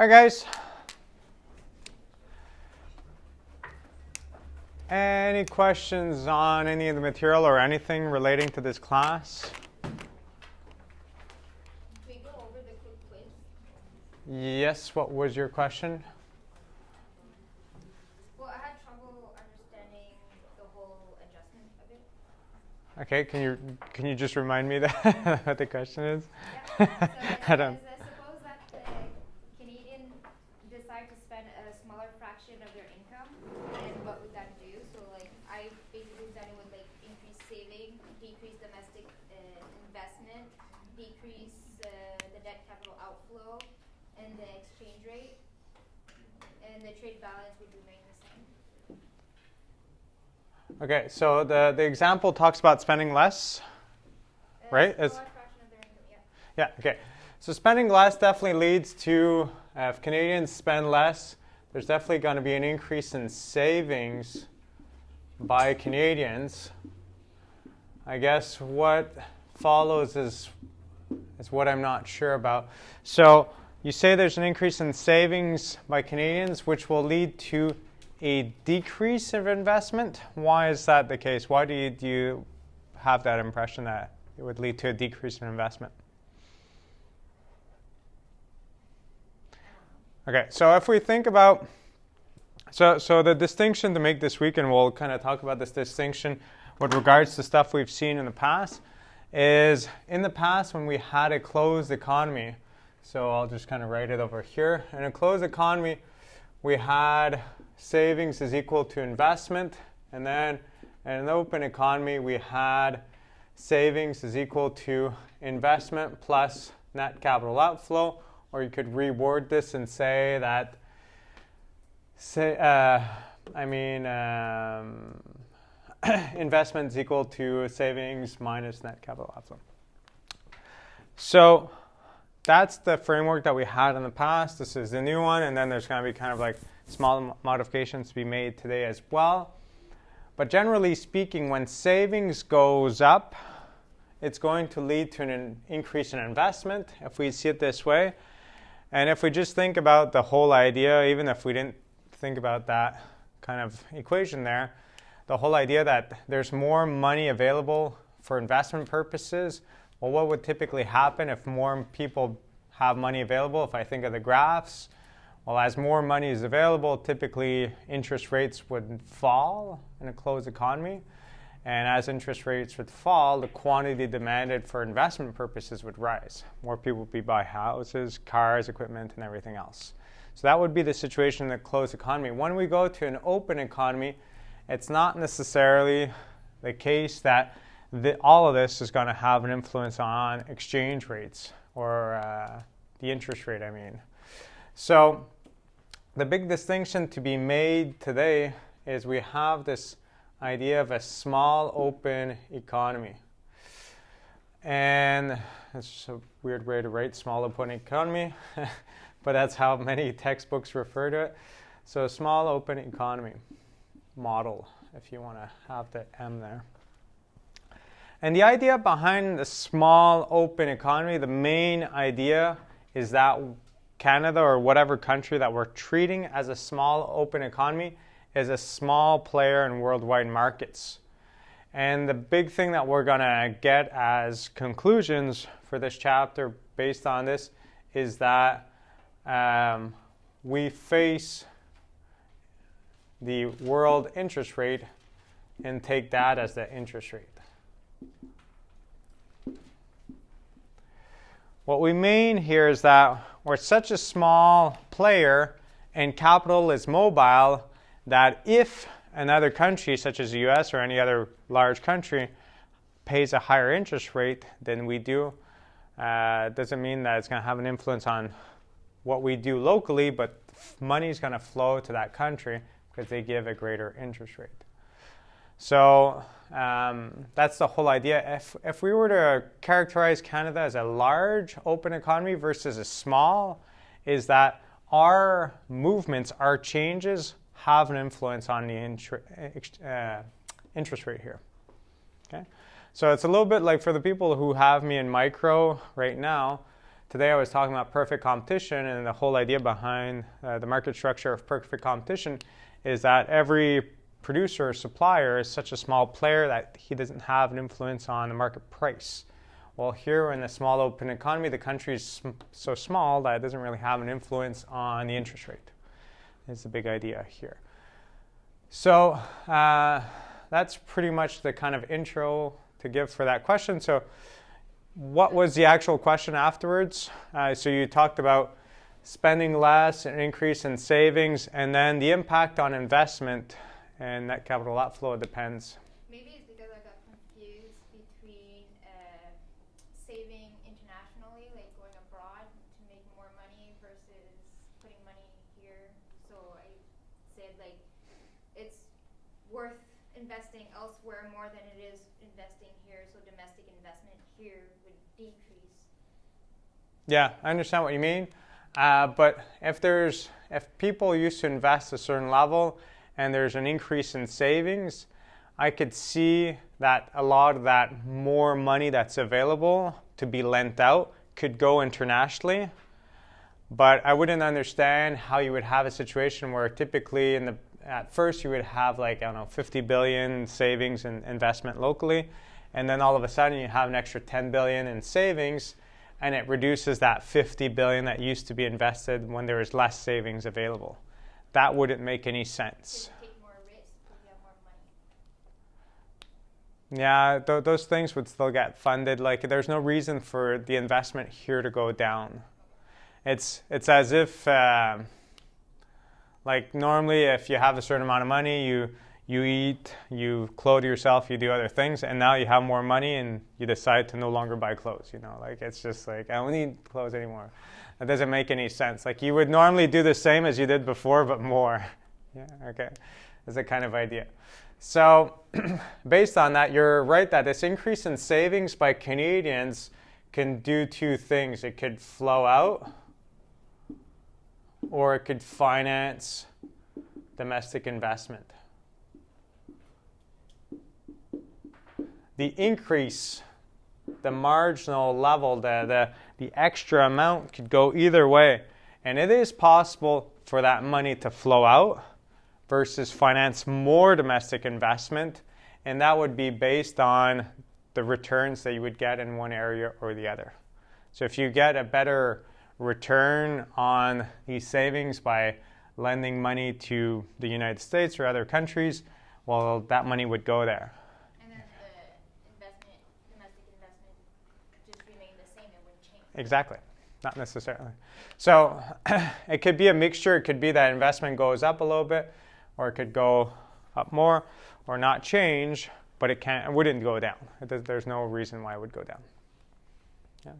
All right, guys. Any questions on any of the material or anything relating to this class? Can we go over the quick quiz? Yes, what was your question? Well, I had trouble understanding the whole adjustment of it. Okay, can you just remind me that what the question is? Yeah. So suppose that the Canadian decide to spend a smaller fraction of their income, and what would that do? So like I basically said it would like increase saving, decrease domestic investment, decrease the debt capital outflow, and the exchange rate, and the trade balance would remain the same. Okay, so the example talks about spending less, right? Smaller fraction of their income, Yeah, okay. So spending less definitely leads to, if Canadians spend less, there's definitely going to be an increase in savings by Canadians. I guess what follows is what I'm not sure about. So you say there's an increase in savings by Canadians, which will lead to a decrease of investment. Why is that the case? Why do you have that impression that it would lead to a decrease in investment? Okay, so if we think about, so the distinction to make this week, and we'll kind of talk about this distinction with regards to stuff we've seen in the past, is in the past when we had a closed economy, so I'll just kind of write it over here. In a closed economy, we had savings is equal to investment, and then in an open economy, we had savings is equal to investment plus net capital outflow. Or you could reword this and say that, investment is equal to savings minus net capital outflow. So that's the framework that we had in the past. This is the new one, and then there's going to be kind of like small modifications to be made today as well. But generally speaking, when savings goes up, it's going to lead to an increase in investment, if we see it this way. And if we just think about the whole idea, even if we didn't think about that kind of equation there, the whole idea that there's more money available for investment purposes, well, what would typically happen if more people have money available? If I think of the graphs, well, as more money is available, typically interest rates would fall in a closed economy. And as interest rates would fall, the quantity demanded for investment purposes would rise. More people would be buying houses, cars, equipment, and everything else. So that would be the situation in the closed economy. When we go to an open economy, it's not necessarily the case that all of this is going to have an influence on exchange rates or the interest rate, I mean. So the big distinction to be made today is we have this idea of a small open economy. And it's just a weird way to write small open economy, but that's how many textbooks refer to it. So a small open economy model, if you want to have the M there. And the idea behind the small open economy, the main idea is that Canada or whatever country that we're treating as a small open economy is a small player in worldwide markets. And the big thing that we're going to get as conclusions for this chapter based on this is that we face the world interest rate and take that as the interest rate. What we mean here is that we're such a small player and capital is mobile that if another country, such as the US or any other large country, pays a higher interest rate than we do, doesn't mean that it's going to have an influence on what we do locally, but money is going to flow to that country because they give a greater interest rate. So that's the whole idea. If we were to characterize Canada as a large open economy versus a small, is that our movements, our changes have an influence on the interest rate here. Okay, so it's a little bit like for the people who have me in micro right now. today I was talking about perfect competition, and the whole idea behind the market structure of perfect competition is that every producer or supplier is such a small player that he doesn't have an influence on the market price. Well, here in a small open economy, the country is so small that it doesn't really have an influence on the interest rate. Is the big idea here. So that's pretty much the kind of intro to give for that question. So what was the actual question afterwards? So you talked about spending less, an increase in savings, and then the impact on investment and net capital outflow depends. Maybe it's because I got confused between saving internationally, like going abroad to make more money, versus putting money here. So I said like it's worth investing elsewhere more than it is investing here. So domestic investment here would decrease. Yeah, I understand what you mean. But if people used to invest a certain level and there's an increase in savings, I could see that a lot of that more money that's available to be lent out could go internationally. But I wouldn't understand how you would have a situation where typically at first you would have like, I don't know, 50 billion savings and investment locally, and then all of a sudden you have an extra 10 billion in savings, and it reduces that 50 billion that used to be invested when there was less savings available. That wouldn't make any sense. So you take more risk because you have more money. Yeah, those things would still get funded. Like, there's no reason for the investment here to go down. It's as if, like, normally if you have a certain amount of money, you eat, you clothe yourself, you do other things, and now you have more money and you decide to no longer buy clothes, you know, like it's just like, I don't need clothes anymore. That doesn't make any sense. Like, you would normally do the same as you did before, but more. Yeah, okay. That's the kind of idea. So based on that, you're right that this increase in savings by Canadians can do two things. It could flow out, or it could finance domestic investment. The increase, the marginal level, the extra amount could go either way. And it is possible for that money to flow out versus finance more domestic investment. And that would be based on the returns that you would get in one area or the other. So if you get a better return on these savings by lending money to the United States or other countries, well, that money would go there. Exactly. Not necessarily. So it could be a mixture. It could be that investment goes up a little bit, or it could go up more, or not change, but it wouldn't go down. There's no reason why it would go down. Yeah.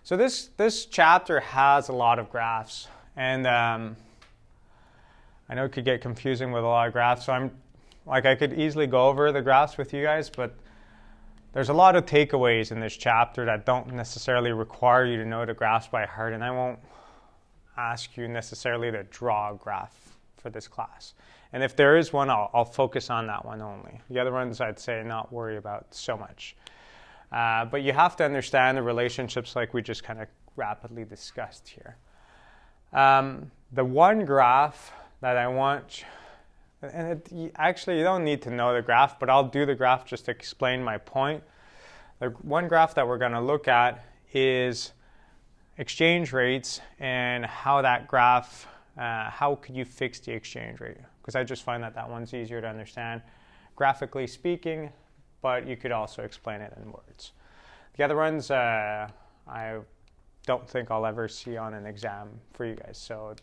So this chapter has a lot of graphs, and I know it could get confusing with a lot of graphs. So I could easily go over the graphs with you guys, but there's a lot of takeaways in this chapter that don't necessarily require you to know the graphs by heart, and I won't ask you necessarily to draw a graph for this class. And if there is one, I'll focus on that one only. The other ones I'd say not worry about so much. But you have to understand the relationships like we just kind of rapidly discussed here. The one graph that I want, actually you don't need to know the graph, but I'll do the graph just to explain my point. The one graph that we're going to look at is exchange rates and how that graph, how could you fix the exchange rate? Because I just find that one's easier to understand graphically speaking, but you could also explain it in words. The other ones I don't think I'll ever see on an exam for you guys, so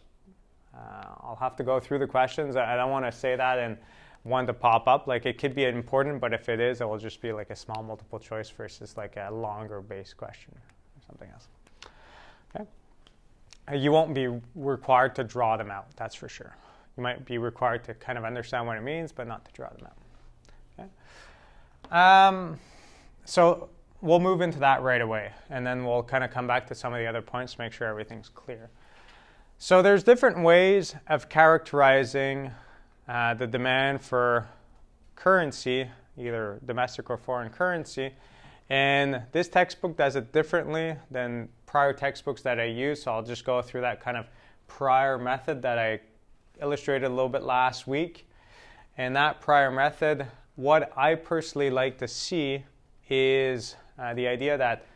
I'll have to go through the questions. I don't want to say that and one to pop up. Like, it could be important, but if it is, it will just be like a small multiple choice versus like a longer base question or something else. Okay. You won't be required to draw them out, that's for sure. You might be required to kind of understand what it means, but not to draw them out. Okay. So we'll move into that right away, and then we'll kind of come back to some of the other points to make sure everything's clear. So there's different ways of characterizing the demand for currency, either domestic or foreign currency, And this textbook does it differently than prior textbooks that I use, so I'll just go through that kind of prior method that I illustrated a little bit last week. And that prior method, what I personally like to see is the idea that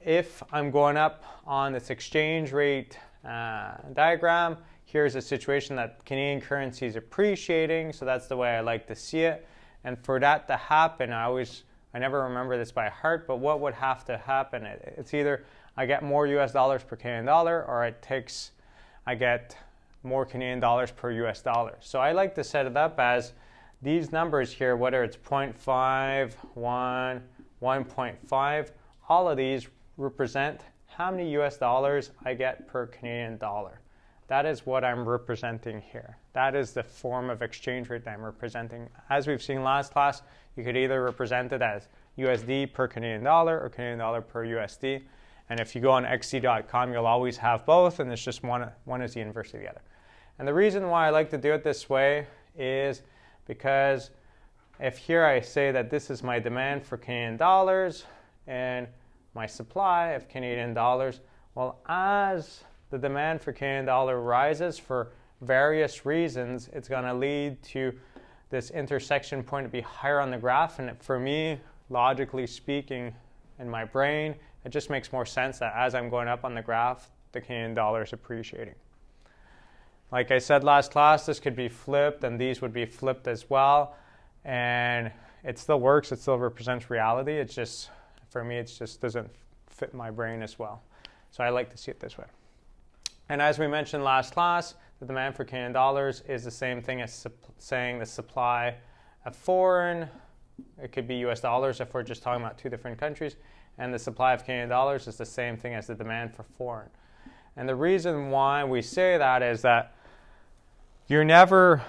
if I'm going up on this exchange rate diagram, here's a situation that Canadian currency is appreciating, so that's the way I like to see it. And for that to happen, I never remember this by heart, but what would have to happen? It's either I get more US dollars per Canadian dollar, or I get more Canadian dollars per US dollar. So I like to set it up as these numbers here, whether it's 0.5, 1, 1.5, all of these represent how many US dollars I get per Canadian dollar. That is what I'm representing here. That is the form of exchange rate that I'm representing. As we've seen last class, you could either represent it as USD per Canadian dollar or Canadian dollar per USD. And if you go on xc.com, you'll always have both, and it's just one is the inverse of the other. And the reason why I like to do it this way is because if here I say that this is my demand for Canadian dollars and my supply of Canadian dollars, well, as the demand for Canadian dollar rises for various reasons, it's going to lead to this intersection point to be higher on the graph. And for me, logically speaking, in my brain, it just makes more sense that as I'm going up on the graph, the Canadian dollar is appreciating. Like I said last class, this could be flipped, and these would be flipped as well. And it still works. It still represents reality. It's just, for me, it just doesn't fit my brain as well. So I like to see it this way. And as we mentioned last class, the demand for Canadian dollars is the same thing as saying the supply of foreign. It could be US dollars if we're just talking about two different countries. And the supply of Canadian dollars is the same thing as the demand for foreign. And the reason why we say that is that you're never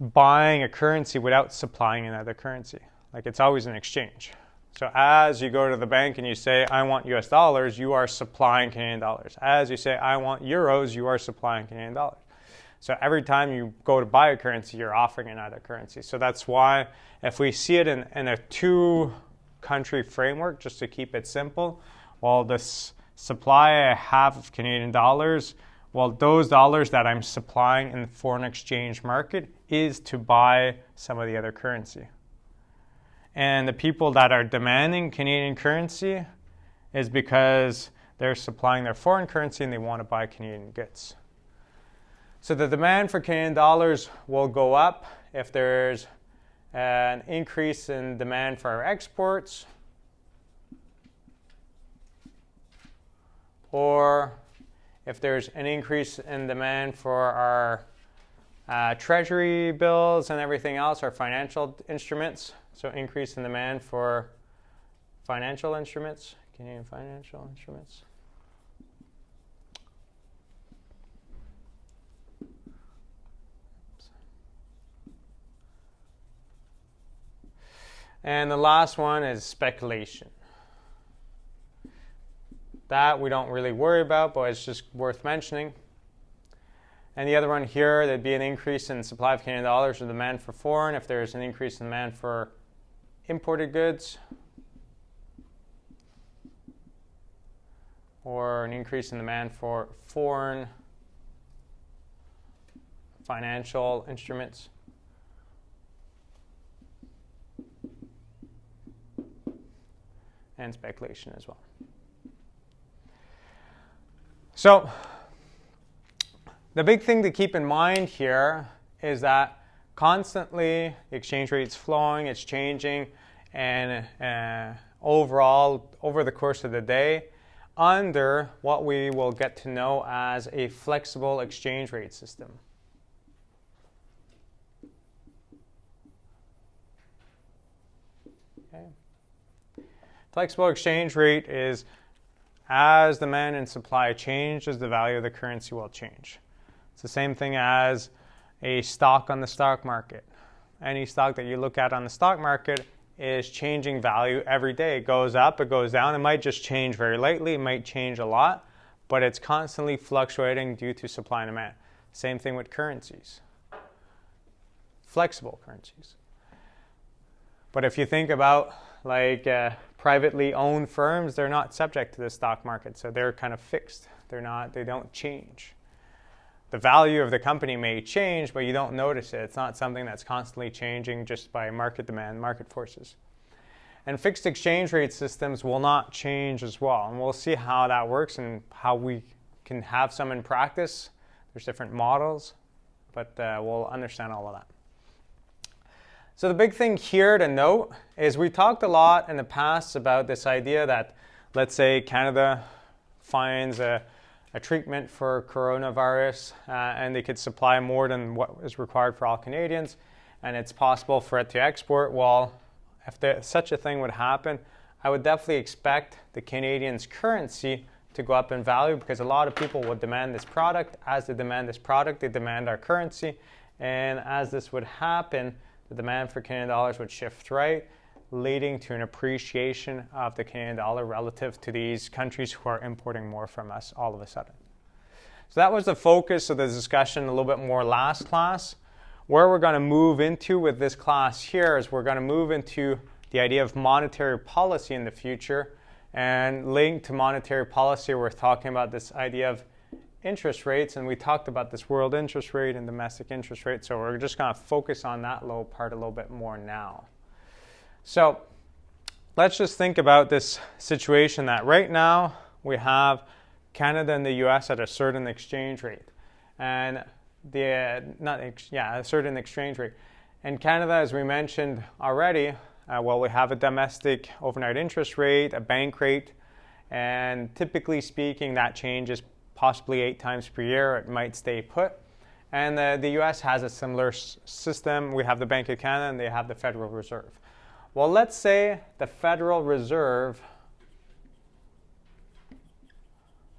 buying a currency without supplying another currency. Like, it's always an exchange. So as you go to the bank and you say, I want US dollars, you are supplying Canadian dollars. As you say, I want euros, you are supplying Canadian dollars. So every time you go to buy a currency, you're offering another currency. So that's why if we see it in a two-country framework, just to keep it simple, well, this supply I have of Canadian dollars, well, those dollars that I'm supplying in the foreign exchange market is to buy some of the other currency. And the people that are demanding Canadian currency is because they're supplying their foreign currency and they want to buy Canadian goods. So the demand for Canadian dollars will go up if there's an increase in demand for our exports, or if there's an increase in demand for our treasury bills and everything else, our financial instruments. So increase in demand for financial instruments, Canadian financial instruments. And the last one is speculation. That we don't really worry about, but it's just worth mentioning. And the other one here, there'd be an increase in supply of Canadian dollars or demand for foreign if there's an increase in demand for imported goods, or an increase in demand for foreign financial instruments. And speculation as well. So the big thing to keep in mind here is that constantly the exchange rate's flowing, it's changing, and overall, over the course of the day, under what we will get to know as a flexible exchange rate system. Okay. Flexible exchange rate is as demand and supply changes, the value of the currency will change. It's the same thing as a stock on the stock market. Any stock that you look at on the stock market is changing value every day. It goes up, it goes down. It might just change very lightly, it might change a lot, but it's constantly fluctuating due to supply and demand. Same thing with currencies, flexible currencies. But if you think about like privately owned firms, they're not subject to the stock market, so they're kind of fixed. They don't change. The value of the company may change, but you don't notice it. It's not something that's constantly changing just by market demand, market forces. And fixed exchange rate systems will not change as well. And we'll see how that works and how we can have some in practice. There's different models, but we'll understand all of that. So the big thing here to note is we talked a lot in the past about this idea that, let's say, Canada finds a treatment for coronavirus and they could supply more than what is required for all Canadians, and it's possible for it to export. Well, if such a thing would happen, I would definitely expect the Canadians' currency to go up in value, because a lot of people would demand this product. As they demand this product, they demand our currency. And as this would happen, the demand for Canadian dollars would shift right, leading to an appreciation of the Canadian dollar relative to these countries who are importing more from us all of a sudden. So that was the focus of the discussion a little bit more last class. Where we're going to move into with this class here is we're going to move into the idea of monetary policy in the future. And linked to monetary policy, we're talking about this idea of interest rates. And we talked about this world interest rate and domestic interest rate. So we're just going to focus on that little part a little bit more now. So let's just think about this situation that right now we have Canada and the US at a certain exchange rate. And a certain exchange rate. In Canada, as we mentioned already, we have a domestic overnight interest rate, a bank rate, and typically speaking, that changes possibly 8 times per year. It might stay put. And the US has a similar system. We have the Bank of Canada and they have the Federal Reserve. Well, let's say the Federal Reserve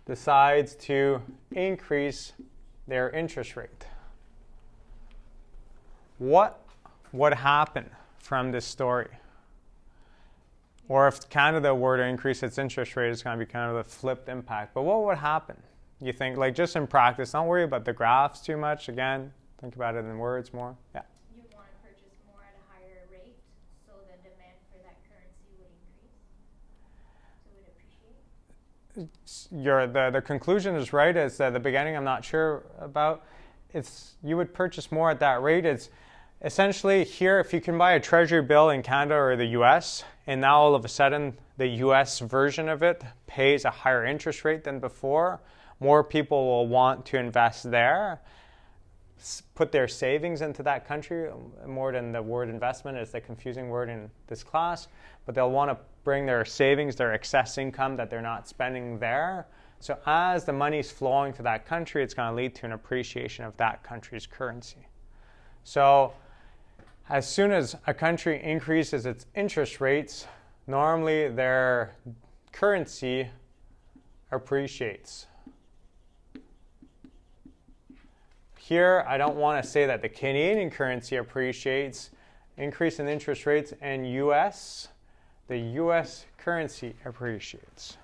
decides to increase their interest rate. What would happen from this story? Or if Canada were to increase its interest rate, it's going to be kind of a flipped impact. But what would happen? You think, like just in practice, don't worry about the graphs too much. Again, think about it in words more. Yeah. You want to purchase more at a higher rate, so the demand for that currency would increase. So it would appreciate. The conclusion is right. It's the beginning I'm not sure about. It's you would purchase more at that rate. It's essentially here, if you can buy a treasury bill in Canada or the US, and now all of a sudden the US version of it pays a higher interest rate than before, more people will want to invest there, put their savings into that country. More than the word investment is the confusing word in this class, but they'll want to bring their savings, their excess income that they're not spending there. So as the money's flowing to that country, it's going to lead to an appreciation of that country's currency. So as soon as a country increases its interest rates, normally their currency appreciates. Here, I don't want to say that the Canadian currency appreciates. Increase in interest rates and the US currency appreciates.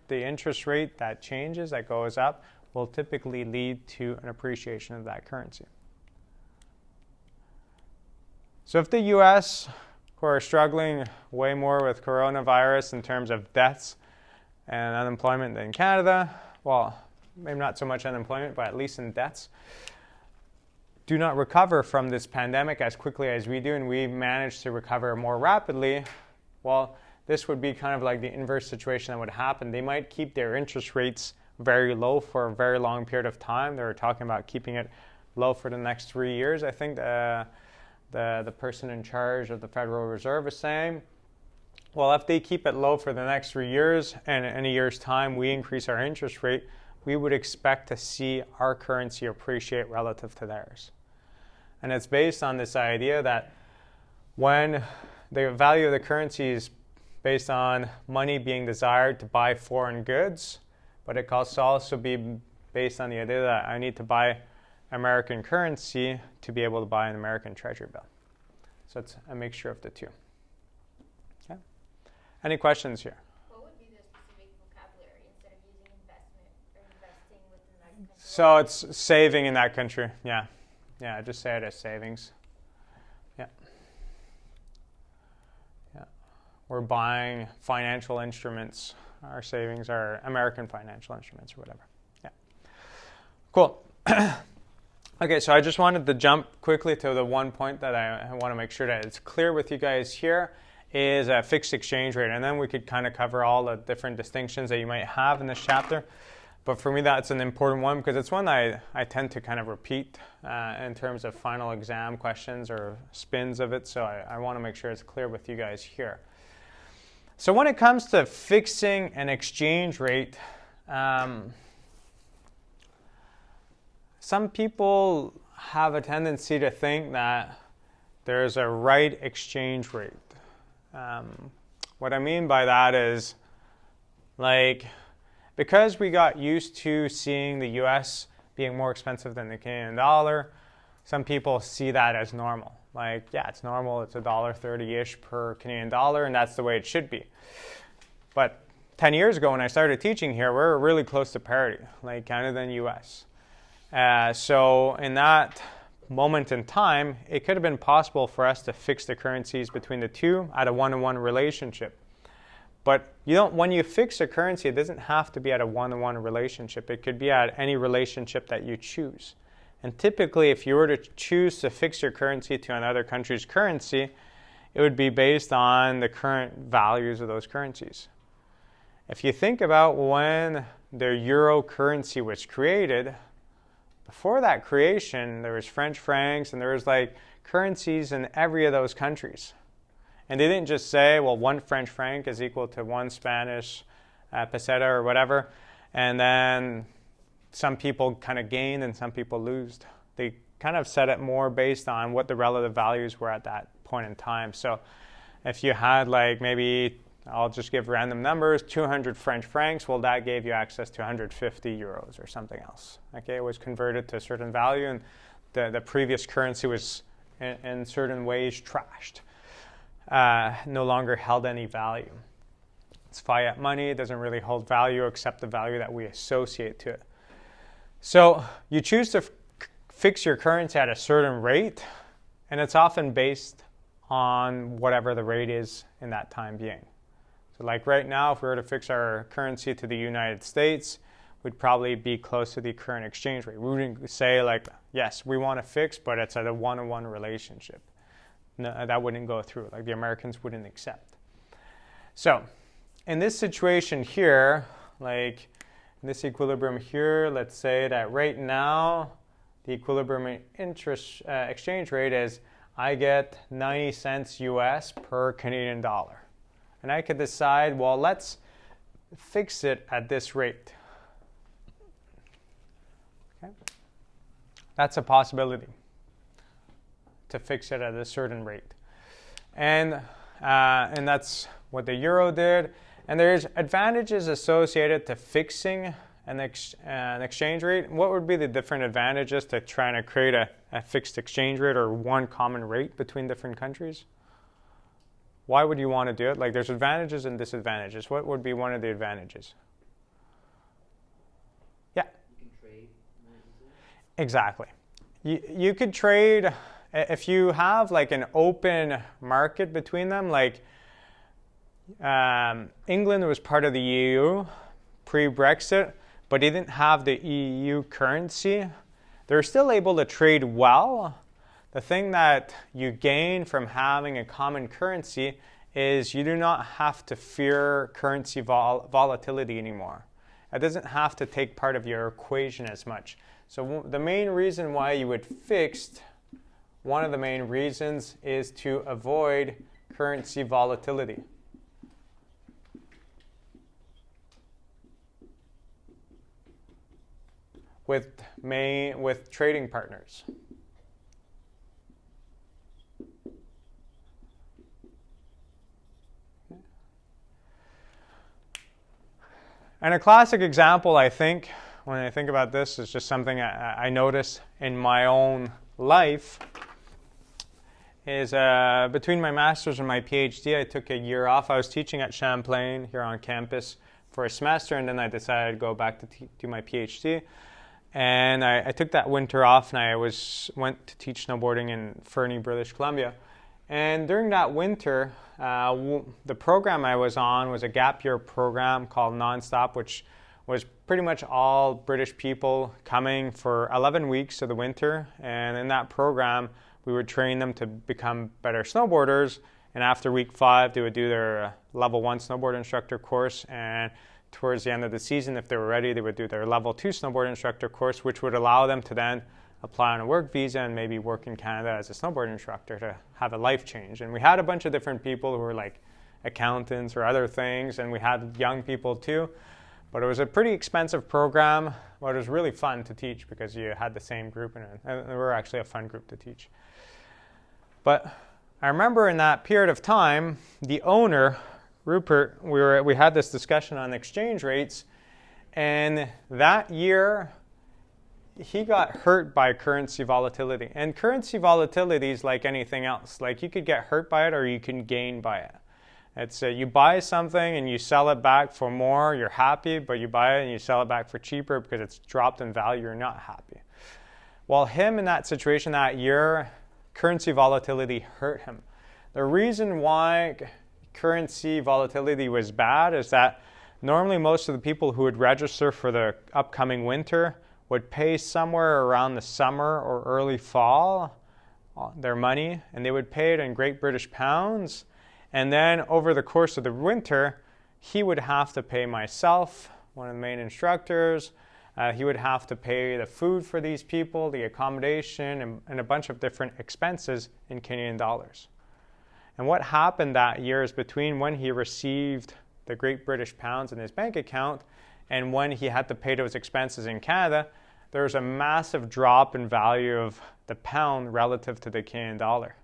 The interest rate that changes, that goes up, will typically lead to an appreciation of that currency. So if the US, who are struggling way more with coronavirus in terms of deaths and unemployment than Canada, well, maybe not so much unemployment, but at least in deaths, do not recover from this pandemic as quickly as we do, and we manage to recover more rapidly, well, this would be kind of like the inverse situation that would happen. They might keep their interest rates very low for a very long period of time. They were talking about keeping it low for the next 3 years, I think the person in charge of the Federal Reserve is saying. Well, if they keep it low for the next 3 years, and in a year's time we increase our interest rate, we would expect to see our currency appreciate relative to theirs. And it's based on this idea that when the value of the currency is based on money being desired to buy foreign goods, but it can also be based on the idea that I need to buy American currency to be able to buy an American treasury bill. So it's a mixture of the two. Okay. Any questions here? What would be the specific vocabulary instead of using investment or investing within that country? So it's saving in that country. Yeah. Yeah, just say it as savings. Yeah. we're buying financial instruments. Our savings are American financial instruments or whatever. Yeah. Cool. Okay, so I just wanted to jump quickly to the one point that I want to make sure that it's clear with you guys here is a fixed exchange rate. And then we could kind of cover all the different distinctions that you might have in this chapter. But for me, that's an important one because it's one I tend to kind of repeat in terms of final exam questions or spins of it. So I want to make sure it's clear with you guys here. So when it comes to fixing an exchange rate, some people have a tendency to think that there's a right exchange rate. What I mean by that is, like, because we got used to seeing the US being more expensive than the Canadian dollar, some people see that as normal. Like, yeah, it's normal, it's $1.30-ish per Canadian dollar, and that's the way it should be. But 10 years ago when I started teaching here, we were really close to parity, like Canada and US. So in that moment in time, it could have been possible for us to fix the currencies between the two at a one-to-one relationship. But when you fix a currency, it doesn't have to be at a one-to-one relationship. It could be at any relationship that you choose. And typically, if you were to choose to fix your currency to another country's currency, it would be based on the current values of those currencies. If you think about when the euro currency was created, before that creation, there was French francs and there was like currencies in every of those countries. And they didn't just say, well, one French franc is equal to one Spanish peseta or whatever. And then some people kind of gained and some people lost. They kind of set it more based on what the relative values were at that point in time. So if you had like maybe, I'll just give random numbers, 200 French francs, well, that gave you access to 150 euros or something else. Okay, it was converted to a certain value and the previous currency was in certain ways trashed. No longer held any value. It's fiat money, it doesn't really hold value except the value that we associate to it. So you choose to fix your currency at a certain rate, and it's often based on whatever the rate is in that time being. So like right now, if we were to fix our currency to the United States, we'd probably be close to the current exchange rate. We wouldn't say like, yes, we want to fix, but it's at a one-to-one relationship. No, that wouldn't go through. Like the Americans wouldn't accept. So in this situation here, like in this equilibrium here, let's say that right now the equilibrium exchange rate is I get 90 cents US per Canadian dollar. And I could decide, well, let's fix it at this rate. Okay. That's a possibility, to fix it at a certain rate. And that's what the euro did. And there's advantages associated to fixing an exchange rate. What would be the different advantages to trying to create a fixed exchange rate or one common rate between different countries? Why would you want to do it? Like there's advantages and disadvantages. What would be one of the advantages? Yeah. You can trade more easily. Exactly. You could trade if you have like an open market between them, like England was part of the EU pre-Brexit, but they didn't have the EU currency. They're still able to trade well. The thing that you gain from having a common currency is you do not have to fear currency volatility anymore. It doesn't have to take part of your equation as much. So the main reason why you would fix, one of the main reasons is to avoid currency volatility. With trading partners. And a classic example, I think, when I think about this, is just something I notice in my own life, is between my master's and my PhD, I took a year off. I was teaching at Champlain here on campus for a semester, and then I decided to go back to do my PhD. And I took that winter off, and I went to teach snowboarding in Fernie, British Columbia. And during that winter, the program I was on was a gap year program called Nonstop, which was pretty much all British people coming for 11 weeks of the winter. And in that program, we would train them to become better snowboarders. And after week 5, they would do their level 1 snowboard instructor course. And towards the end of the season, if they were ready, they would do their level 2 snowboard instructor course, which would allow them to then apply on a work visa and maybe work in Canada as a snowboard instructor to have a life change. And we had a bunch of different people who were like accountants or other things, and we had young people too. But it was a pretty expensive program, but it was really fun to teach because you had the same group, and we were actually a fun group to teach. But I remember in that period of time, the owner, Rupert, we had this discussion on exchange rates, and that year he got hurt by currency volatility. And currency volatility is like anything else. Like you could get hurt by it or you can gain by it. It's you buy something and you sell it back for more, you're happy, but you buy it and you sell it back for cheaper because it's dropped in value, you're not happy. Well, him in that situation that year, currency volatility hurt him. The reason why currency volatility was bad is that normally most of the people who would register for the upcoming winter would pay somewhere around the summer or early fall their money, and they would pay it in Great British pounds. And then over the course of the winter, he would have to pay myself, one of the main instructors. He would have to pay the food for these people, the accommodation, and a bunch of different expenses in Canadian dollars. And what happened that year is between when he received the Great British pounds in his bank account and when he had to pay those expenses in Canada, there was a massive drop in value of the pound relative to the Canadian dollar.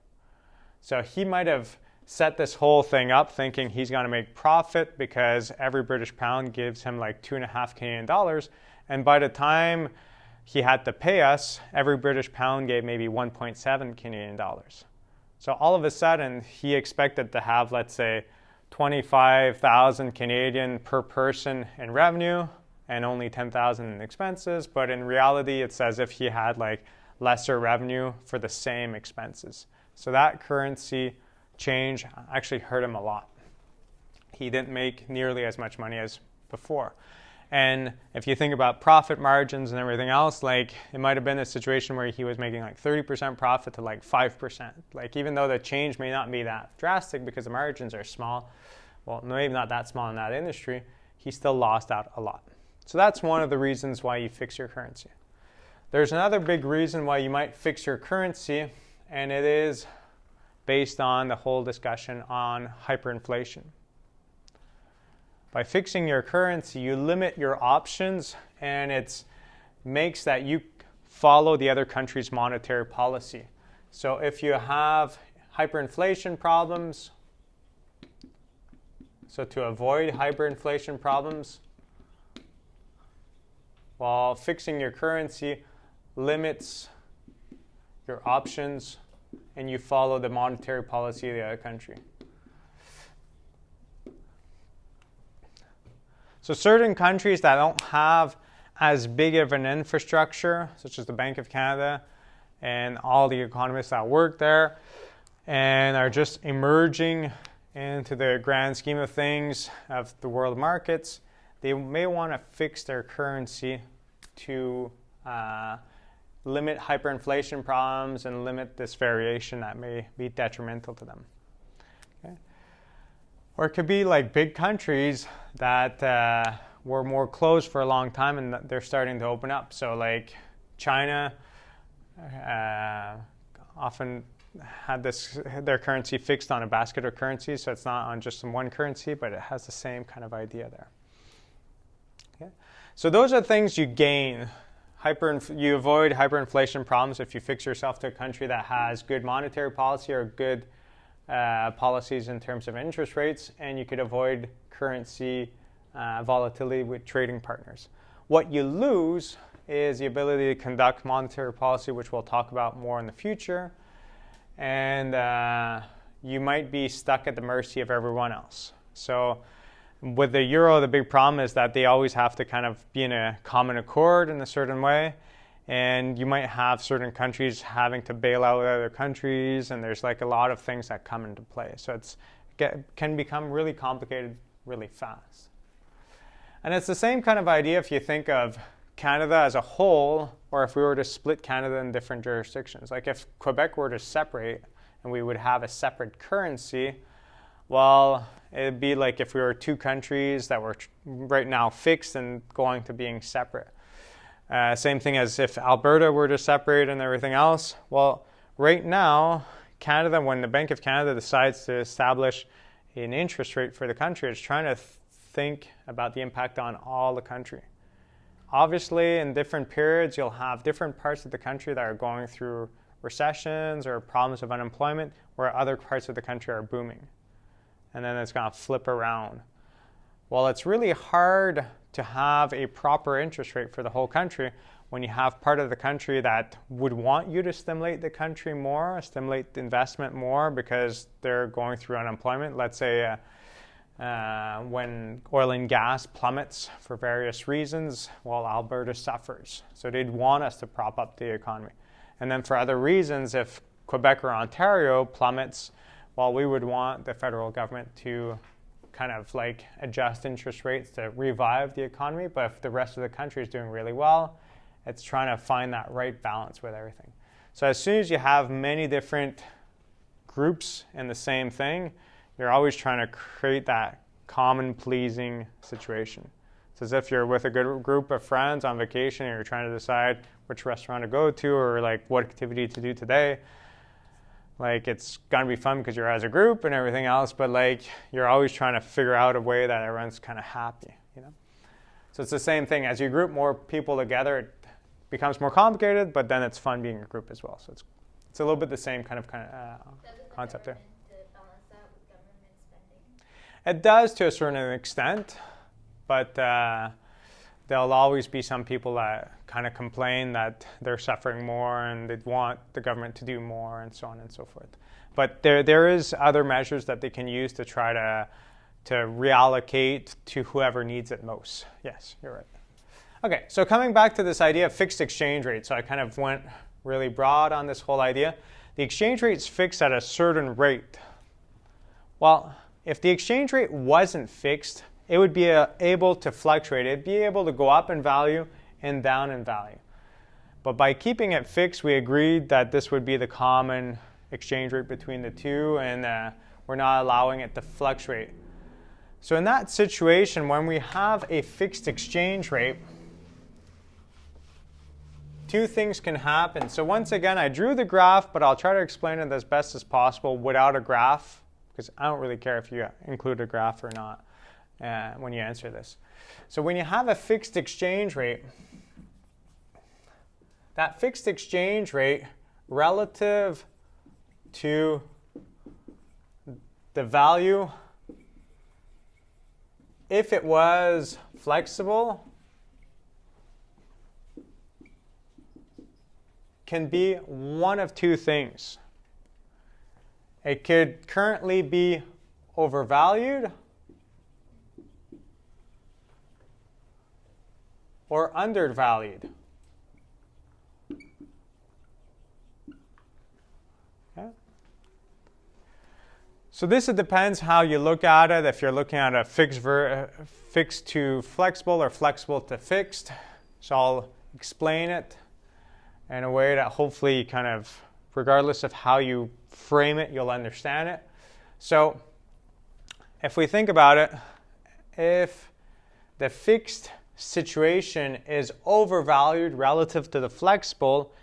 So he might have set this whole thing up thinking he's going to make profit because every British pound gives him like 2.5 Canadian dollars. And by the time he had to pay us, every British pound gave maybe 1.7 Canadian dollars. So all of a sudden, he expected to have, let's say, 25,000 Canadian per person in revenue and only 10,000 in expenses. But in reality, it's as if he had like lesser revenue for the same expenses. So that currency change actually hurt him a lot. He didn't make nearly as much money as before. And if you think about profit margins and everything else, like it might have been a situation where he was making like 30% profit to like 5%. Like even though the change may not be that drastic because the margins are small, well, maybe not that small in that industry, he still lost out a lot. So that's one of the reasons why you fix your currency. There's another big reason why you might fix your currency, and it is based on the whole discussion on hyperinflation. By fixing your currency, you limit your options, and it makes that you follow the other country's monetary policy. So if you have hyperinflation problems, so to avoid hyperinflation problems, while fixing your currency limits your options, and you follow the monetary policy of the other country. So certain countries that don't have as big of an infrastructure, such as the Bank of Canada and all the economists that work there, and are just emerging into the grand scheme of things of the world markets, they may want to fix their currency to limit hyperinflation problems and limit this variation that may be detrimental to them. Okay? Or it could be like big countries that were more closed for a long time and they're starting to open up. So like China often had their currency fixed on a basket of currencies, so it's not on just one currency, but it has the same kind of idea there. Okay? So those are things you gain. You avoid hyperinflation problems if you fix yourself to a country that has good monetary policy or good policies in terms of interest rates, and you could avoid currency volatility with trading partners. What you lose is the ability to conduct monetary policy, which we'll talk about more in the future, and you might be stuck at the mercy of everyone else. So with the euro, the big problem is that they always have to kind of be in a common accord in a certain way. and you might have certain countries having to bail out other countries, and there's like a lot of things that come into play. So can become really complicated really fast. And it's the same kind of idea if you think of Canada as a whole, or if we were to split Canada in different jurisdictions. Like if Quebec were to separate and we would have a separate currency, well, it'd be like if we were two countries that were right now fixed and going to being separate. Same thing as if Alberta were to separate and everything else. Well, right now, Canada, when the Bank of Canada decides to establish an interest rate for the country, it's trying to think about the impact on all the country. Obviously, in different periods, you'll have different parts of the country that are going through recessions or problems of unemployment, where other parts of the country are booming. And then it's going to flip around. Well, it's really hard to have a proper interest rate for the whole country when you have part of the country that would want you to stimulate the country more, stimulate the investment more because they're going through unemployment. Let's say when oil and gas plummets for various reasons, well, Alberta suffers. So they'd want us to prop up the economy. And then for other reasons, if Quebec or Ontario plummets, well, we would want the federal government to kind of like adjust interest rates to revive the economy. But if the rest of the country is doing really well, it's trying to find that right balance with everything. So as soon as you have many different groups in the same thing, you're always trying to create that common pleasing situation. It's as if you're with a good group of friends on vacation and you're trying to decide which restaurant to go to or like what activity to do today. Like it's gonna be fun because you're as a group and everything else, but like you're always trying to figure out a way that everyone's kind of happy, you know? So it's the same thing. As you group more people together, it becomes more complicated, but then it's fun being a group as well. So it's a little bit the same kind of concept there. To balance that with government spending? It does to a certain extent, but there'll always be some people that kind of complain that they're suffering more and they'd want the government to do more and so on and so forth. But there is other measures that they can use to try to reallocate to whoever needs it most. Yes, you're right. Okay, so coming back to this idea of fixed exchange rate. So I kind of went really broad on this whole idea. The exchange rate's fixed at a certain rate. Well, if the exchange rate wasn't fixed, it would be able to fluctuate. It'd be able to go up in value and down in value. But by keeping it fixed, we agreed that this would be the common exchange rate between the two, and we're not allowing it to fluctuate. So in that situation, when we have a fixed exchange rate, two things can happen. So once again, I drew the graph, but I'll try to explain it as best as possible without a graph, because I don't really care if you include a graph or not when you answer this. So when you have a fixed exchange rate, that fixed exchange rate relative to the value, if it was flexible, can be one of two things. It could currently be overvalued or undervalued. Okay. So this, it depends how you look at it. If you're looking at a fixed to flexible or flexible to fixed. So I'll explain it in a way that hopefully kind of, regardless of how you frame it, you'll understand it. So if we think about it, if the fixed situation is overvalued relative to the flexible,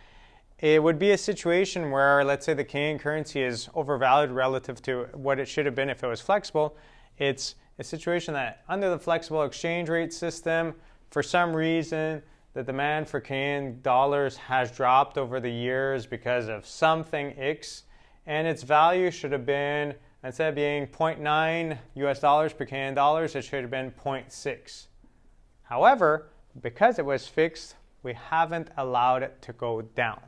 it would be a situation where, let's say the Canadian currency is overvalued relative to what it should have been if it was flexible. It's a situation that under the flexible exchange rate system, for some reason, the demand for Canadian dollars has dropped over the years because of something X, and its value should have been, instead of being 0.9 US dollars per Canadian dollars, it should have been 0.6. However, because it was fixed, we haven't allowed it to go down.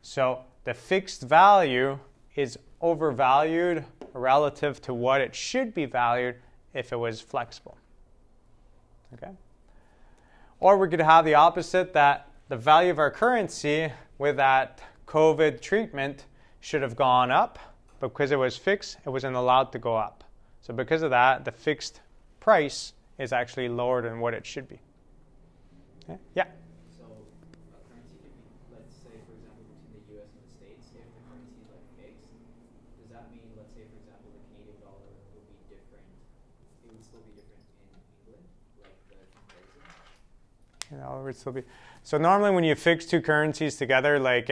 So the fixed value is overvalued relative to what it should be valued if it was flexible. Okay? Or we could have the opposite, that the value of our currency with that COVID treatment should have gone up, but because it was fixed, it wasn't allowed to go up. So because of that, the fixed price is actually lower than what it should be. Okay? Yeah? So a currency could be, let's say, for example, between the US and the States, if the currency is like fixed, does that mean, let's say, for example, the Canadian dollar would be different, it would still be different in England, like the comparison? You know, it would still be. So normally when you fix two currencies together, like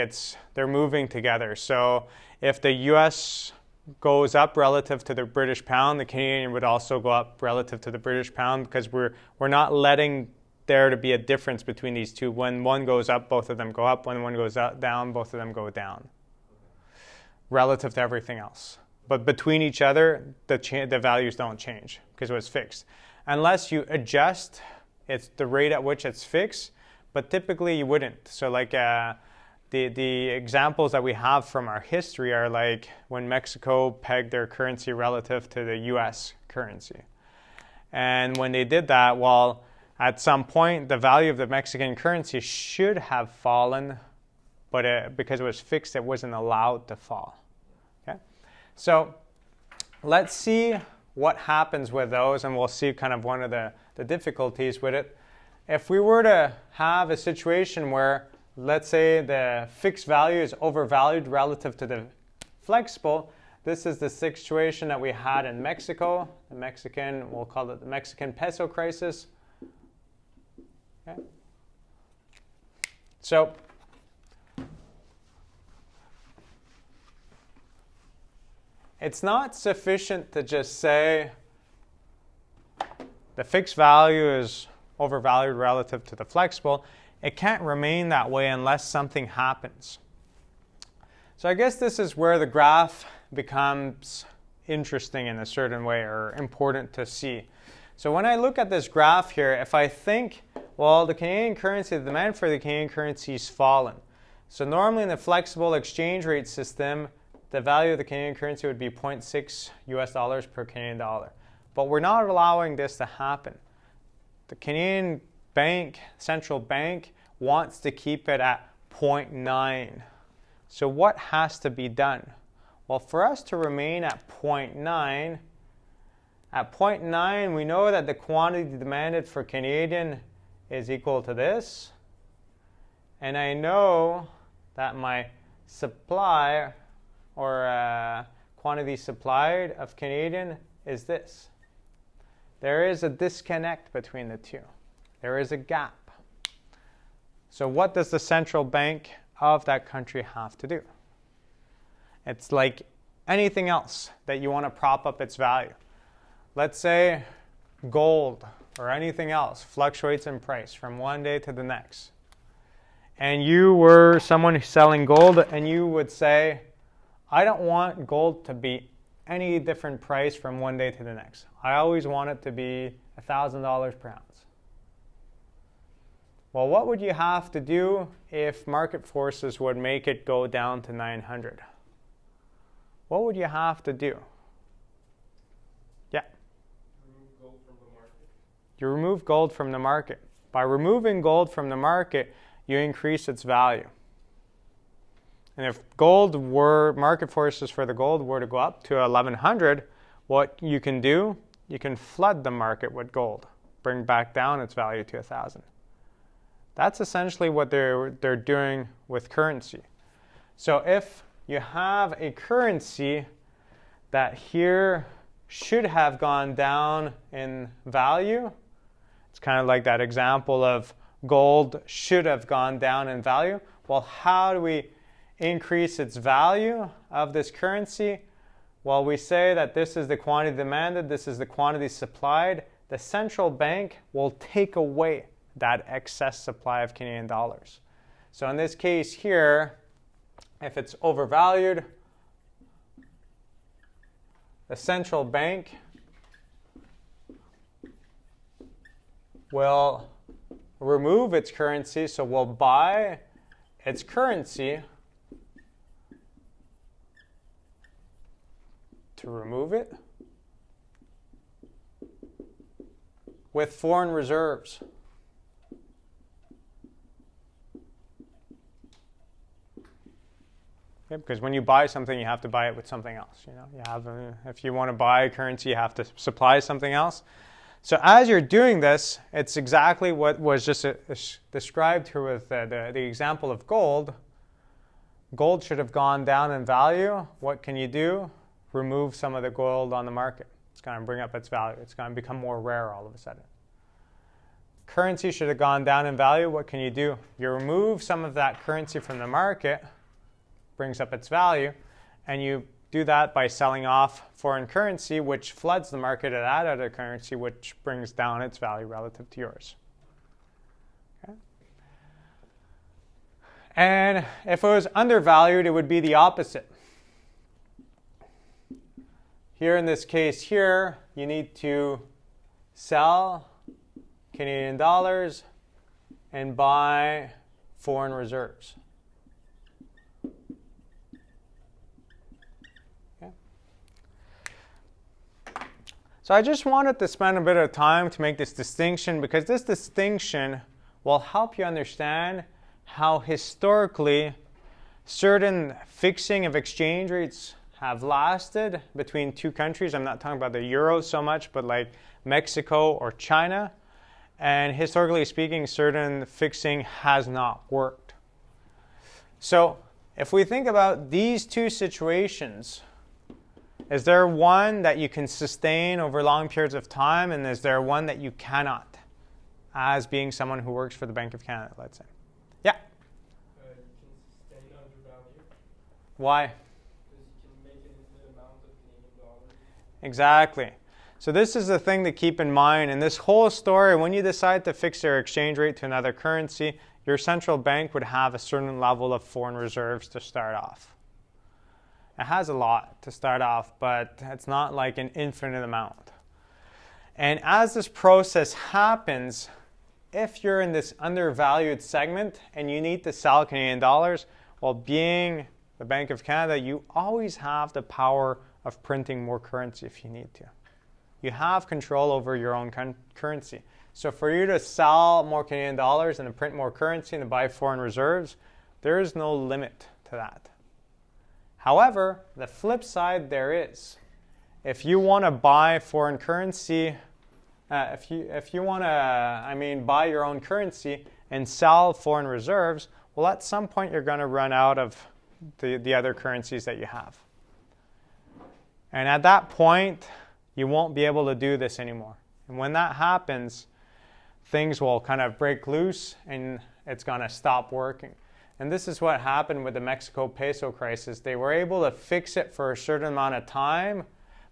they're moving together. So if the US goes up relative to the British pound, the Canadian would also go up relative to the British pound, because we're not letting there to be a difference between these two. When one goes up, both of them go up. When one goes down, both of them go down, relative to everything else. But between each other, the values don't change because it was fixed. Unless you adjust, it's the rate at which it's fixed, but typically you wouldn't. So like the examples that we have from our history are like when Mexico pegged their currency relative to the US currency. And when they did that, well, at some point, the value of the Mexican currency should have fallen, but because it was fixed, it wasn't allowed to fall. Okay? So let's see what happens with those, and we'll see kind of one of the difficulties with it. If we were to have a situation where, let's say, the fixed value is overvalued relative to the flexible, this is the situation that we had in Mexico. We'll call it the Mexican peso crisis. Okay. So it's not sufficient to just say the fixed value is overvalued relative to the flexible. It can't remain that way unless something happens. So I guess this is where the graph becomes interesting in a certain way, or important to see. So when I look at this graph here, if I think, well, the Canadian currency, the demand for the Canadian currency is fallen. So normally in the flexible exchange rate system, the value of the Canadian currency would be 0.6 US dollars per Canadian dollar. But we're not allowing this to happen. The Canadian central bank wants to keep it at 0.9. So what has to be done? Well, for us to remain at 0.9, we know that the quantity demanded for Canadian is equal to this. And I know that my supply, or quantity supplied of Canadian, is this. There is a disconnect between the two. There is a gap. So what does the central bank of that country have to do? It's like anything else that you want to prop up its value. Let's say gold or anything else fluctuates in price from one day to the next. And you were someone selling gold, and you would say, I don't want gold to be any different price from one day to the next. I always want it to be $1,000 per ounce. Well, what would you have to do if market forces would make it go down to 900? What would you have to do? Yeah? Remove gold from the market. You remove gold from the market. By removing gold from the market, you increase its value. And if market forces for the gold were to go up to 1100, what you can do, you can flood the market with gold, bring back down its value to 1000. That's essentially what they're doing with currency. So if you have a currency that here should have gone down in value, it's kind of like that example of gold should have gone down in value. Well, how do we increase its value of this currency? Well, we say that this is the quantity demanded, this is the quantity supplied. The central bank will take away that excess supply of Canadian dollars. So in this case here, if it's overvalued, the central bank will remove its currency, so we'll buy its currency to remove it with foreign reserves. Okay? Because when you buy something, you have to buy it with something else. You have if you want to buy currency, you have to supply something else. So as you're doing this, it's exactly what was just described here with the example of gold. Gold should have gone down in value. What can you do? Remove some of the gold on the market. It's going to bring up its value. It's going to become more rare all of a sudden. Currency should have gone down in value. What can you do? You remove some of that currency from the market, brings up its value, and you do that by selling off foreign currency, which floods the market of that other currency, which brings down its value relative to yours. Okay? And if it was undervalued, it would be the opposite. Here in this case here, you need to sell Canadian dollars and buy foreign reserves. Okay. So I just wanted to spend a bit of time to make this distinction, because this distinction will help you understand how historically certain fixing of exchange rates have lasted between two countries. I'm not talking about the euro so much, but like Mexico or China. And historically speaking, certain fixing has not worked. So if we think about these two situations, is there one that you can sustain over long periods of time, and is there one that you cannot, as being someone who works for the Bank of Canada, let's say? Yeah? You can sustain undervalue. Why? Because you can make it into the amount of Canadian dollars. Exactly. So this is the thing to keep in mind. In this whole story, when you decide to fix your exchange rate to another currency, your central bank would have a certain level of foreign reserves to start off. It has a lot to start off, but it's not like an infinite amount. And as this process happens, if you're in this undervalued segment and you need to sell Canadian dollars, well, being the Bank of Canada, you always have the power of printing more currency if you need to. You have control over your own currency. So for you to sell more Canadian dollars and to print more currency and to buy foreign reserves, there is no limit to that. However, the flip side there is. If you want to buy foreign currency, if you want to, buy your own currency and sell foreign reserves, well, at some point you're going to run out of the other currencies that you have. And at that point, you won't be able to do this anymore. And when that happens, things will kind of break loose and it's going to stop working. And this is what happened with the Mexico peso crisis. They were able to fix it for a certain amount of time,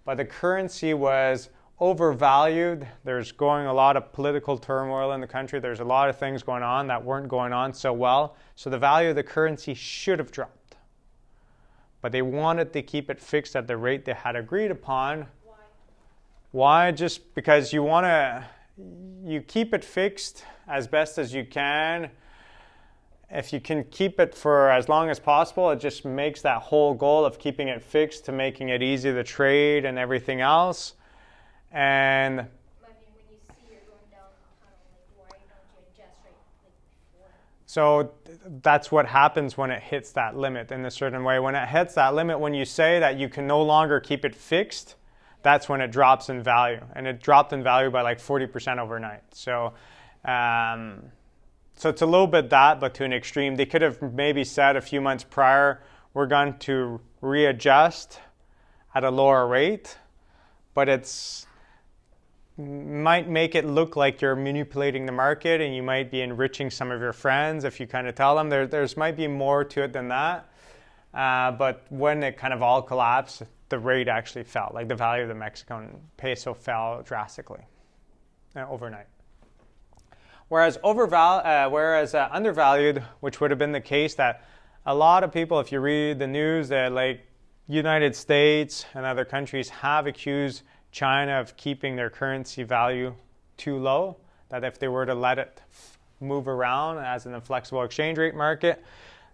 but the currency was overvalued. There's going a lot of political turmoil in the country. There's a lot of things going on that weren't going on so well. So the value of the currency should have dropped. But they wanted to keep it fixed at the rate they had agreed upon. Why? Just because you keep it fixed as best as you can. If you can keep it for as long as possible, it just makes that whole goal of keeping it fixed to making it easy to trade and everything else. And When you see you're going down the tunnel, why don't you adjust right before? so that's what happens when it hits that limit in a certain way. When it hits that limit, when you say that you can no longer keep it fixed, that's when it drops in value. And it dropped in value by like 40% overnight. So it's a little bit that, but to an extreme. They could have maybe said a few months prior, we're going to readjust at a lower rate, but it's might make it look like you're manipulating the market and you might be enriching some of your friends if you kind of tell them. There's might be more to it than that. But when it kind of all collapsed, the rate actually fell. Like the value of the Mexican peso fell drastically overnight. Whereas undervalued, which would have been the case that a lot of people, if you read the news, that like United States and other countries have accused China of keeping their currency value too low, that if they were to let it move around as an inflexible exchange rate market,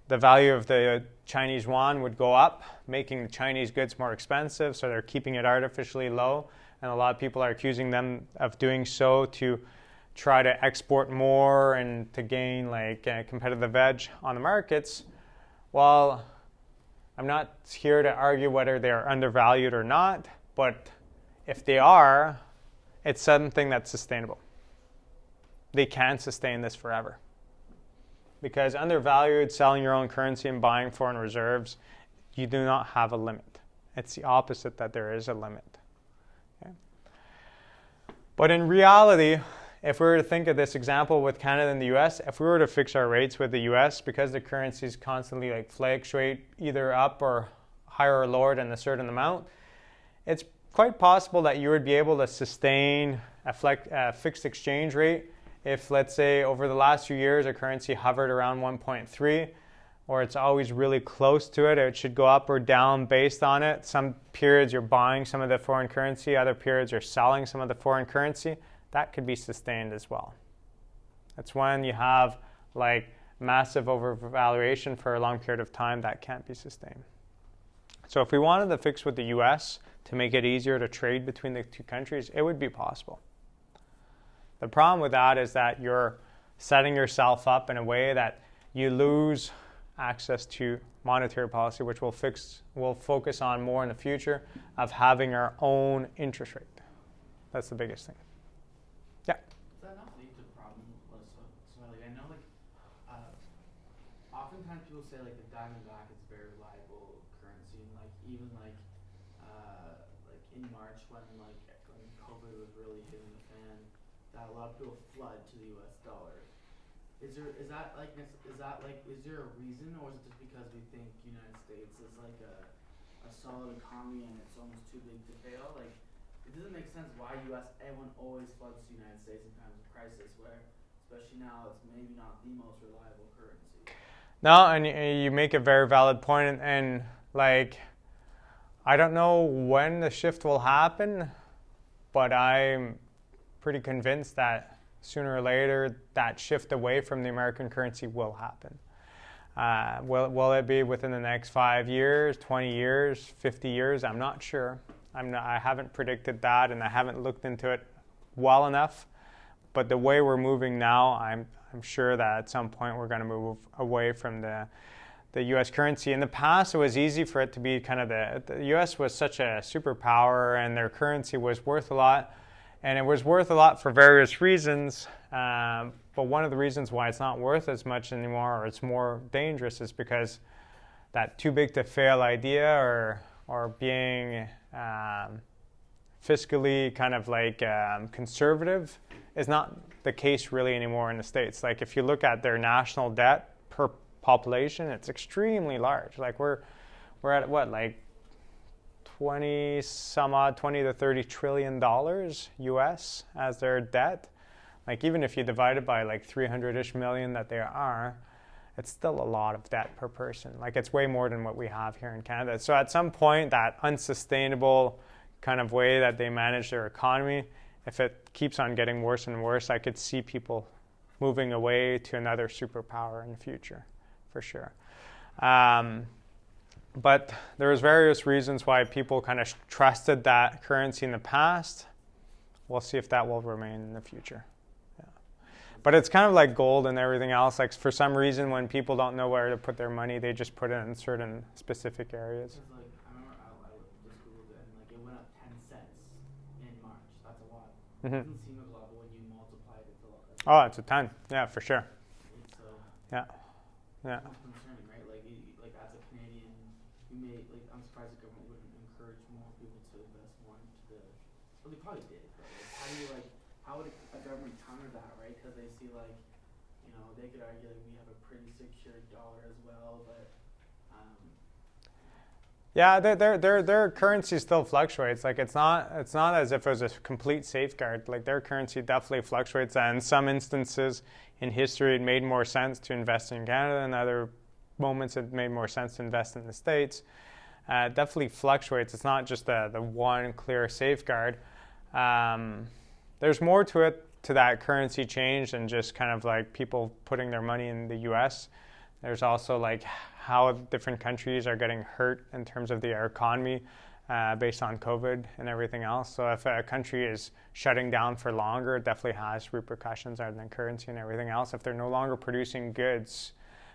the value of the Chinese yuan would go up, making the Chinese goods more expensive, so they're keeping it artificially low. And a lot of people are accusing them of doing so to try to export more and to gain like a competitive edge on the markets. Well, I'm not here to argue whether they are undervalued or not, but if they are, it's something that's sustainable. They can sustain this forever. Because undervalued, selling your own currency and buying foreign reserves, you do not have a limit. It's the opposite, that there is a limit. Okay? But in reality, if we were to think of this example with Canada and the US, if we were to fix our rates with the US, because the currencies constantly like fluctuate either up or higher or lower than a certain amount, it's quite possible that you would be able to sustain a fixed exchange rate if, let's say, over the last few years, a currency hovered around 1.3, or it's always really close to it. It should go up or down based on it. Some periods you're buying some of the foreign currency, other periods you're selling some of the foreign currency. That could be sustained as well. That's when you have like massive overvaluation for a long period of time, that can't be sustained. So if we wanted to fix with the US to make it easier to trade between the two countries, it would be possible. The problem with that is that you're setting yourself up in a way that you lose access to monetary policy, which we'll focus on more in the future, of having our own interest rate. That's the biggest thing. Yeah. Does that not lead to problems? So like, I know like oftentimes people say like the diamondback is a very reliable currency, and like even like in March when COVID was really hitting the fan, that a lot of people flood to the U.S. dollar. Is there a reason, or is it just because we think United States is like a solid economy and it's almost too big to fail? Like, it doesn't make sense why everyone always floods to the United States in times of crisis, where especially now it's maybe not the most reliable currency. No, and you make a very valid point, and like, I don't know when the shift will happen, but I'm pretty convinced that sooner or later that shift away from the American currency will happen. Will it be within the next 5 years, 20 years, 50 years? I'm not sure. I haven't predicted that, and I haven't looked into it well enough. But the way we're moving now, I'm sure that at some point we're going to move away from the U.S. currency. In the past, it was easy for it to be kind of the U.S. was such a superpower, and their currency was worth a lot. And it was worth a lot for various reasons. But one of the reasons why it's not worth as much anymore, or it's more dangerous, is because that too big to fail idea, or being fiscally kind of like conservative, is not the case really anymore in the States. Like if you look at their national debt per population, it's extremely large. Like we're at what, like 20 to 30 trillion dollars US as their debt. Like even if you divide it by like 300-ish million that there are, it's still a lot of debt per person. Like it's way more than what we have here in Canada. So at some point, that unsustainable kind of way that they manage their economy, if it keeps on getting worse and worse, I could see people moving away to another superpower in the future, for sure. But there's various reasons why people kind of trusted that currency in the past. We'll see if that will remain in the future. Yeah. But it's kind of like gold and everything else. Like for some reason, when people don't know where to put their money, they just put it in certain specific areas. Like, I remember I just Googled it, and like it went up 10 cents in March. That's a lot. Mm-hmm. It doesn't seem like a lot, but when you multiply it, it's a lot. Oh, it's a ton. Yeah, for sure. So yeah. It's concerning, right? Like as a Canadian, I'm surprised the government wouldn't encourage more people to invest more into the. Well, they probably did, but how would a government counter that, right? Because they see they could argue that we have a pretty secure dollar as well, but. Yeah, their currency still fluctuates. Like it's not as if it was a complete safeguard. Like their currency definitely fluctuates, and in some instances in history it made more sense to invest in Canada, and other moments it made more sense to invest in the States. It definitely fluctuates. It's not just the one clear safeguard. There's more to it, to that currency change, than just kind of like people putting their money in the US. There's also like how different countries are getting hurt in terms of their economy based on COVID and everything else. So if a country is shutting down for longer, it definitely has repercussions on the currency and everything else. If they're no longer producing goods,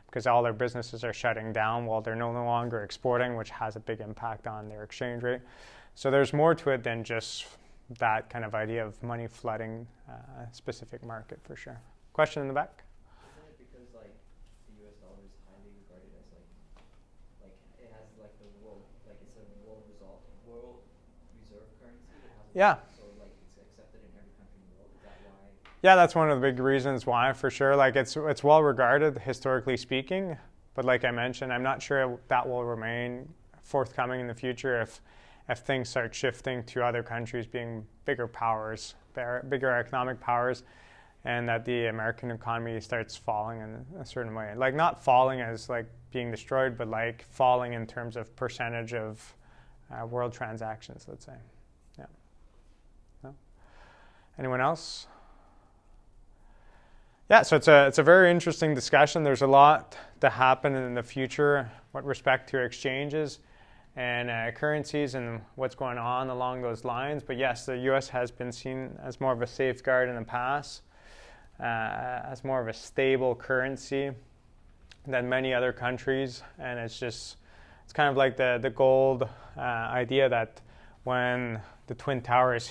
because all their businesses are shutting down while they're no longer exporting, which has a big impact on their exchange rate. So there's more to it than just that kind of idea of money flooding a specific market, for sure. Question in the back? Isn't it because like the US dollar is highly regarded as like it has like the world, like it's a world reserve currency? It has a Yeah. So like it's accepted in every country in the world. Is that why? Yeah, that's one of the big reasons why, for sure. Like it's well regarded, historically speaking, but like I mentioned, I'm not sure that will remain forthcoming in the future if things start shifting to other countries being bigger powers, bigger economic powers, and that the American economy starts falling in a certain way. Like not falling as like being destroyed, but like falling in terms of percentage of world transactions, let's say. Yeah. No? Anyone else? Yeah, so it's a very interesting discussion. There's a lot to happen in the future with respect to exchanges and currencies and what's going on along those lines. But yes, the U.S. has been seen as more of a safeguard in the past, as more of a stable currency than many other countries. And it's kind of like the gold idea that when the Twin Towers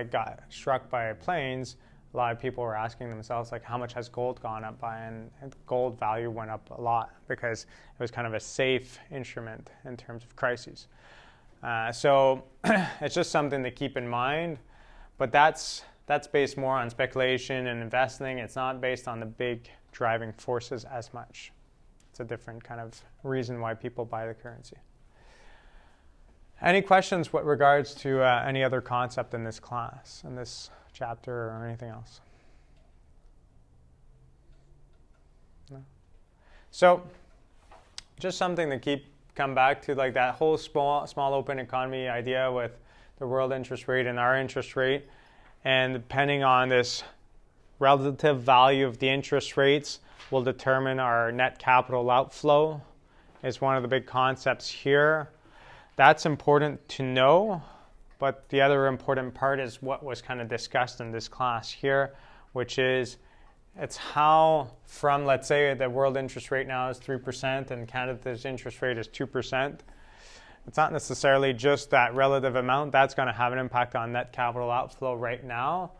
got struck by planes, a lot of people were asking themselves, like, how much has gold gone up by? And gold value went up a lot because it was kind of a safe instrument in terms of crises. So it's just something to keep in mind. But that's based more on speculation and investing. It's not based on the big driving forces as much. It's a different kind of reason why people buy the currency. Any questions with regards to any other concept in this class, in this chapter, or anything else? No. So just something to come back to, like that whole small open economy idea with the world interest rate and our interest rate, and depending on this relative value of the interest rates will determine our net capital outflow is one of the big concepts here. That's important to know. But the other important part is what was kind of discussed in this class here, which is it's how from, let's say, the world interest rate now is 3% and Canada's interest rate is 2%. It's not necessarily just that relative amount. That's going to have an impact on net capital outflow right now.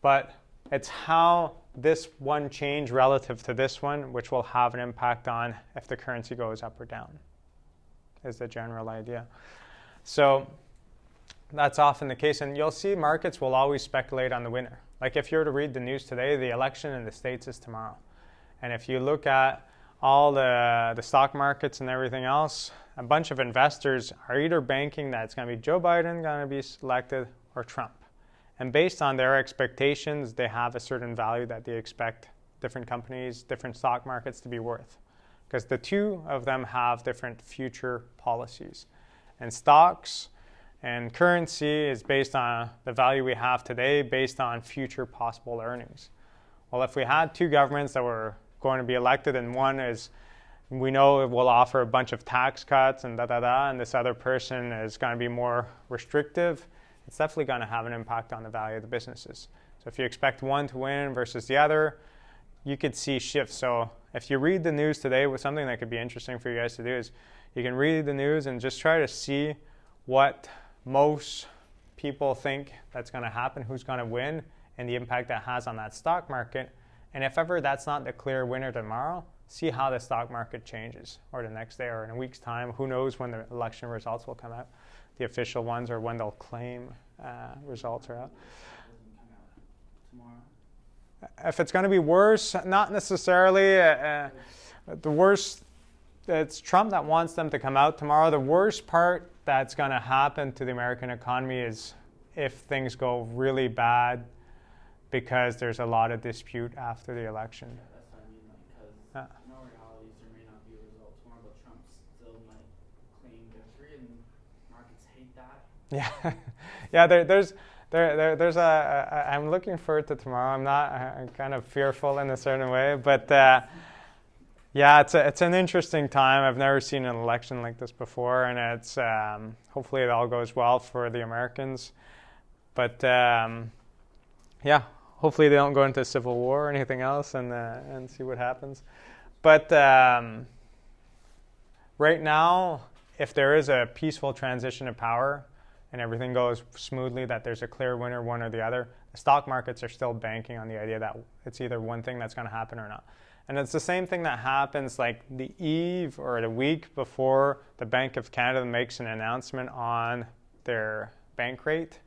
But it's how this one change relative to this one, which will have an impact on if the currency goes up or down, is the general idea. So that's often the case, and you'll see markets will always speculate on the winner. Like if you were to read the news today, the election in the States is tomorrow. And if you look at all the stock markets and everything else, a bunch of investors are either banking that it's going to be Joe Biden going to be elected or Trump. And based on their expectations, they have a certain value that they expect different companies, different stock markets to be worth. Because the two of them have different future policies. And stocks and currency is based on the value we have today based on future possible earnings. Well, if we had two governments that were going to be elected and one is, we know it will offer a bunch of tax cuts and and this other person is going to be more restrictive, it's definitely going to have an impact on the value of the businesses. So if you expect one to win versus the other, you could see shifts. So if you read the news today, with something that could be interesting for you guys to do is you can read the news and just try to see what most people think that's going to happen, who's going to win, and the impact that has on that stock market. And if ever that's not the clear winner tomorrow, see how the stock market changes, or the next day, or in a week's time. Who knows when the election results will come out, the official ones, or when they'll claim results are out. If it's going to be worse, not necessarily. The worst, it's Trump that wants them to come out tomorrow. The worst part that's going to happen to the American economy is if things go really bad because there's a lot of dispute after the election. Yeah, that's what I mean, because in all realities there may not be a result tomorrow, but Trump still might claim victory, and markets hate that. Yeah, there's I'm looking forward to tomorrow. I'm kind of fearful in a certain way, but yeah, it's an interesting time. I've never seen an election like this before, and it's hopefully it all goes well for the Americans. But yeah, hopefully they don't go into civil war or anything else, and see what happens. But right now, if there is a peaceful transition of power and everything goes smoothly, that there's a clear winner, one or the other, the stock markets are still banking on the idea that it's either one thing that's going to happen or not. And it's the same thing that happens like the eve or the week before the Bank of Canada makes an announcement on their bank rate.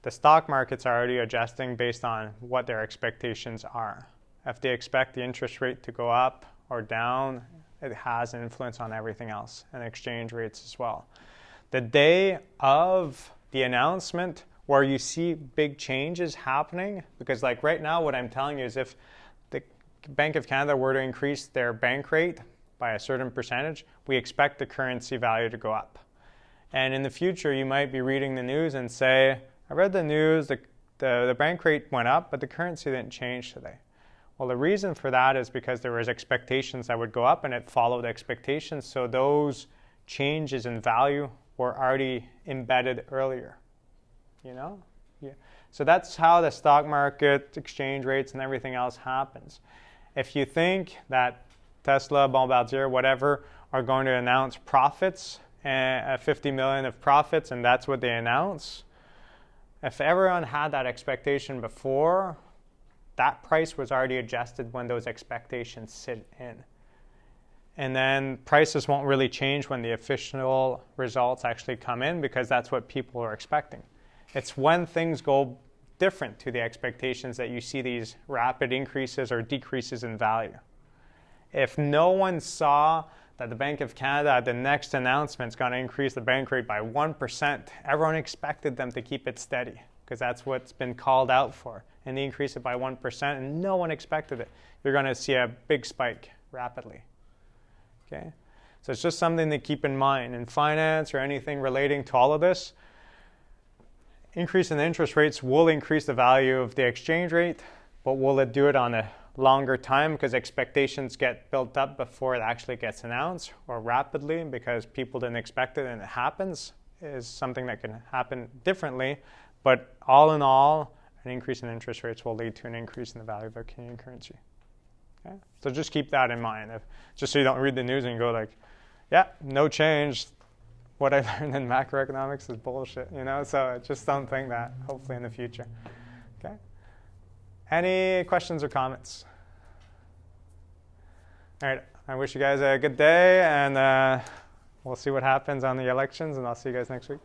The stock market's are already adjusting based on what their expectations are. If they expect the interest rate to go up or down, it has an influence on everything else, and exchange rates as well. The day of the announcement where you see big changes happening, because like right now what I'm telling you is if the Bank of Canada were to increase their bank rate by a certain percentage, we expect the currency value to go up. And in the future, you might be reading the news and say, I read the news, the bank rate went up, but the currency didn't change today. Well, the reason for that is because there was expectations that would go up and it followed expectations. So those changes in value were already embedded earlier, you know? Yeah. So that's how the stock market, exchange rates, and everything else happens. If you think that Tesla, Bombardier, whatever, are going to announce profits, 50 million of profits, and that's what they announce, if everyone had that expectation before, that price was already adjusted when those expectations sit in. And then prices won't really change when the official results actually come in because that's what people are expecting. It's when things go different to the expectations that you see these rapid increases or decreases in value. If no one saw that the Bank of Canada at the next announcement is going to increase the bank rate by 1%, everyone expected them to keep it steady because that's what's been called out for. And they increase it by 1% and no one expected it. You're going to see a big spike rapidly. Okay? So it's just something to keep in mind. In finance or anything relating to all of this, increase in interest rates will increase the value of the exchange rate, but will it do it on a longer time because expectations get built up before it actually gets announced, or rapidly because people didn't expect it and it happens, is something that can happen differently. But all in all, an increase in interest rates will lead to an increase in the value of a Canadian currency. Okay? So just keep that in mind. Just so you don't read the news and go like, yeah, no change. What I learned in macroeconomics is bullshit, you know? So just don't think that, hopefully in the future. Okay? Any questions or comments? All right, I wish you guys a good day, and we'll see what happens on the elections, and I'll see you guys next week.